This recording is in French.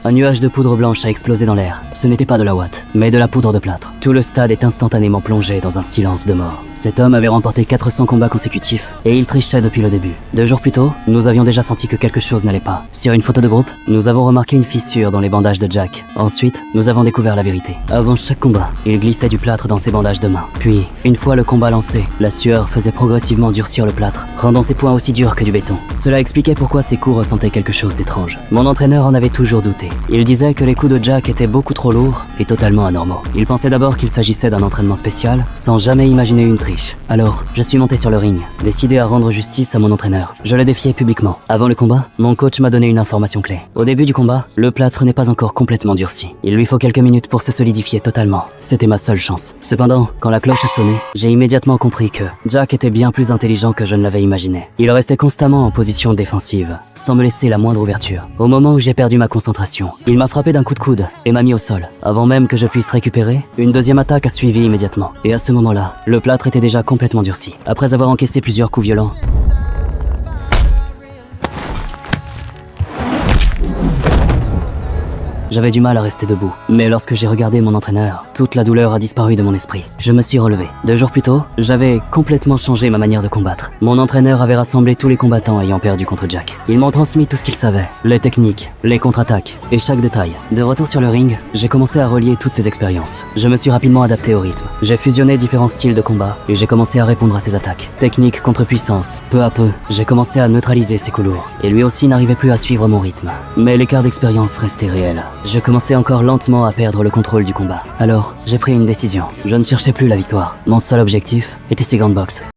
un nuage de poudre blanche a explosé dans l'air. Ce n'était pas de la ouate, mais de la poudre de plâtre. Tout le stade est instantanément plongé dans un silence de mort. Cet homme avait remporté 400 combats consécutifs, et il trichait depuis le début. 2 jours plus tôt, nous avions déjà senti que quelque chose n'allait pas. Sur une photo de groupe, nous avons remarqué une fissure dans les bandages de Jack. Ensuite, nous avons découvert la vérité. Avant chaque combat, il glissait du plâtre dans ses bandages de main. Puis, une fois le combat lancé, la sueur faisait progressivement durcir le plâtre, rendant ses poings aussi durs que du béton. Cela expliquait pourquoi ses coups ressentaient quelque chose d'étrange. Mon entraîneur en avait toujours douté. Il disait que les coups de Jack étaient beaucoup trop lourds et totalement anormaux. Il pensait d'abord qu'il s'agissait d'un entraînement spécial, sans jamais imaginer une triche. Alors, je suis monté sur le ring, décidé à rendre justice à mon entraîneur. Je l'ai défié publiquement. Avant le combat, mon coach m'a donné une information clé. Au début du combat, le plâtre n'est pas encore complètement durci. Il lui faut quelques minutes pour se solidifier totalement. C'était ma seule chance. Cependant, quand la cloche a sonné, j'ai immédiatement compris que Jack était bien plus intelligent que je ne l'avais imaginé. Il restait constamment en position défensive, sans me laisser la moindre ouverture. Au moment où j'ai perdu ma concentration, il m'a frappé d'un coup de coude et m'a mis au sol. Avant même que je puisse récupérer, une deuxième attaque a suivi immédiatement. Et à ce moment-là, le plâtre était déjà complètement durci. Après avoir encaissé plusieurs coups violents, j'avais du mal à rester debout, mais lorsque j'ai regardé mon entraîneur, toute la douleur a disparu de mon esprit. Je me suis relevé. 2 jours plus tôt, j'avais complètement changé ma manière de combattre. Mon entraîneur avait rassemblé tous les combattants ayant perdu contre Jack. Ils m'ont transmis tout ce qu'ils savaient, les techniques, les contre-attaques et chaque détail. De retour sur le ring, j'ai commencé à relier toutes ces expériences. Je me suis rapidement adapté au rythme. J'ai fusionné différents styles de combat et j'ai commencé à répondre à ses attaques. Technique contre puissance. Peu à peu, j'ai commencé à neutraliser ses coups lourds. Et lui aussi n'arrivait plus à suivre mon rythme. Mais l'écart d'expérience restait réel. Je commençais encore lentement à perdre le contrôle du combat. Alors, j'ai pris une décision. Je ne cherchais plus la victoire. Mon seul objectif était ses gants de boxe.